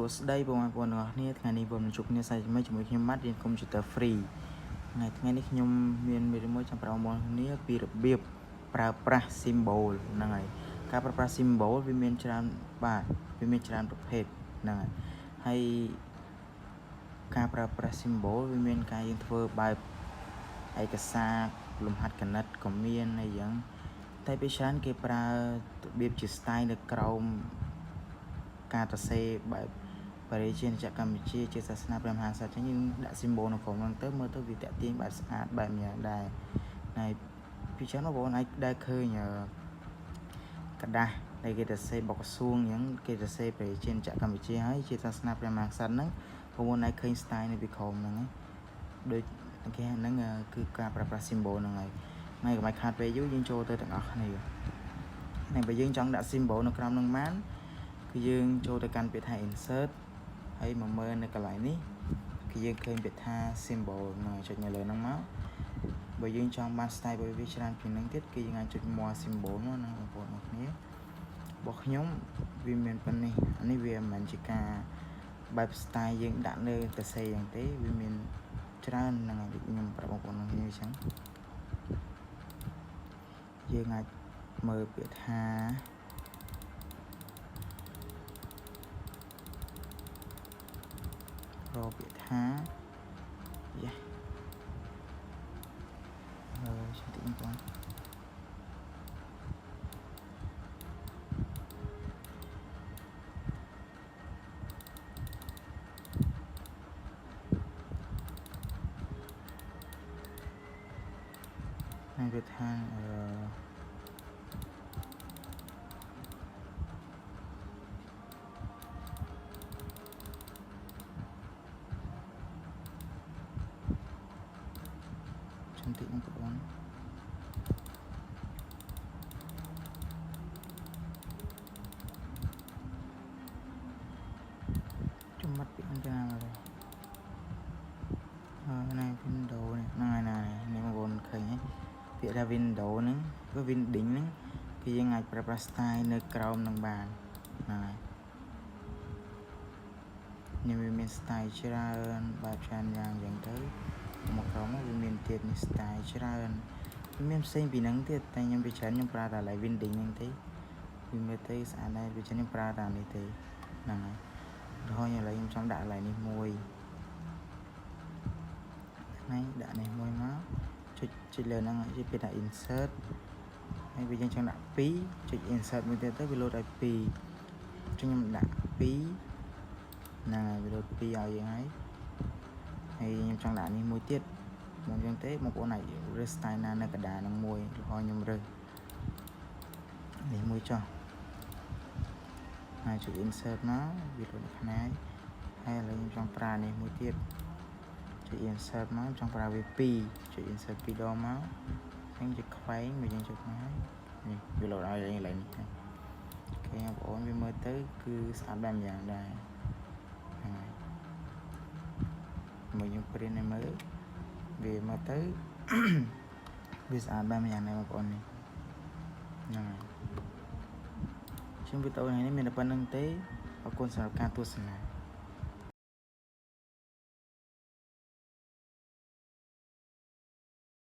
សួស្ដី បងប្អូន ទាំងអស់គ្នា ថ្ងៃនេះผมជួបគ្នាសាជាថ្មីជាមួយខ្ញុំម៉ាត់រៀនកុំព្យូទ័រ free ថ្ងៃនេះខ្ញុំមានមេរៀនមួយចាំប្រាប់បងប្អូនគ្នាពីរបៀបប្រើប្រាស់ symbol ហ្នឹងហើយការប្រើប្រាស់ symbol វាមានច្រើនបាទវាមានច្រើនប្រភេទហ្នឹងហើយការប្រើប្រាស់ symbol វាមានការយើងធ្វើបែបឯកសារលំហាត់គណិតក៏មានអីចឹងតែពេលច្រើនគេប្រើរបៀបជា style នៅក្រោមការសរសេរបែបបរិជាចក្រកម្ពុជាជាសាសនាព្រះមហាក្សត្រចឹងយើងដាក់ symbol នៅក្នុងហ្នឹងទៅមើលទៅវាតាក់ទាញបែបស្អាតបែបយ៉ាងដែរហើយពីច្រើនបងប្អូនអាចដែលឃើញกระดาษដែលគេសរសេរបកសួងអញ្ចឹងគេសរសេរព្រះរាជាចក្រកម្ពុជាហើយជាសាសនាព្រះមហាក្សត្រហ្នឹងបងប្អូនអាចឃើញ style នៅពីក្រោមហ្នឹងដូចគេហ្នឹងគឺការប្រើប្រាស់ symbol ហ្នឹងហើយកុំឲ្យខាតពេលយូរយើងចូលទៅទាំងអស់គ្នាហើយបើយើងចង់ដាក់ symbol នៅក្រោមហ្នឹងបានគឺយើងចូលទៅកាន់ពាក្យថា insert ហើយមកមើលនៅកន្លែងនេះគឺយើងឃើញពាក្យថា symbol ហ្នឹងចុចនៅលើហ្នឹងមកបើយើងចង់បាន style របស់វាច្រើនពីហ្នឹងទៀតគឺយើងអាចចុច more symbol មកណាបងប្អូនគ្នារបស់ខ្ញុំវាមានប៉ុណ្នេះអានេះវាមិនមែនជាការបែប style យើងដាក់នៅសរសេរយ៉ាងទេវាមានច្រើនហ្នឹងហើយខ្ញុំប្រាប់បងប្អូនគ្នាអញ្ចឹងយើងអាចមើលពាក្យថារកពាក្យថាយ៉ាចាំតិចបងប្អូនហើយវាថាចាំតិចបងប្អូនចំមាត់ពីអញ្ចឹងហើយណា window ហ្នឹងហើយណានេះបងប្អូនឃើញពាក្យថា window ហ្នឹងគឺ winding ហ្នឹងគឺយើងអាចប្រើប្រាស់ style នៅក្រោមនឹងបានហ្នឹងហើយនេះវាមាន style ច្រើនបែបច្រើនយ៉ាងអញ្ចឹងទៅមកក្រោមមកវាមានទៀតនេះ style ច្រើនវាមានផ្សេងពីហ្នឹងទៀតតែខ្ញុំពីច្រើនខ្ញុំប្រើតែ like winding ហ្នឹងទេវាមើលទៅស្អាតដែរពីច្រើនខ្ញុំប្រើតែនេះទេហ្នឹងហើយឥឡូវខ្ញុំចង់ដាក់ like នេះមួយហ្នឹងដាក់នេះមួយមកចុចលើហ្នឹងចុចពាក្យថា insert ហើយវាយើងចង់ដាក់2ចុច insert មួយទៀតទៅវាលោតឲ្យ2ខ្ញុំដាក់2ហ្នឹងហើយវាលោត2ឲ្យយើងហើយខ្ញុំចង់ដាក់នេះមួយទៀតមកយ៉ាងទេបងប្អូនអាចរើស style ណានៅកណ្ដាលហ្នឹងមួយរហូតខ្ញុំរើសនេះមួយចុះហើយចុច insert មកវាលោតនៅខាងណាហើយឥឡូវខ្ញុំចង់ប្រើនេះមួយទៀតចុច insert មកចង់ប្រើវា2ចុច insert 2ដងមកខ្ញុំចុចខ្វែងមកយើងចុចមកហើយនេះវាលោតឲ្យយើងឡើងនេះអូខេបងប្អូនវាមើលទៅគឺស្អាតបែបយ៉ាងដែរហើយមកយើងព្រីនឲ្យមើលវាមកទៅវាស្អាតបែបយ៉ាងដែរបងប្អូននេះហ្នឹងហើយខ្ញុំវីដេអូនេះមានតែប៉ុណ្្នឹងទេអរគុណសម្រាប់ការទស្សនា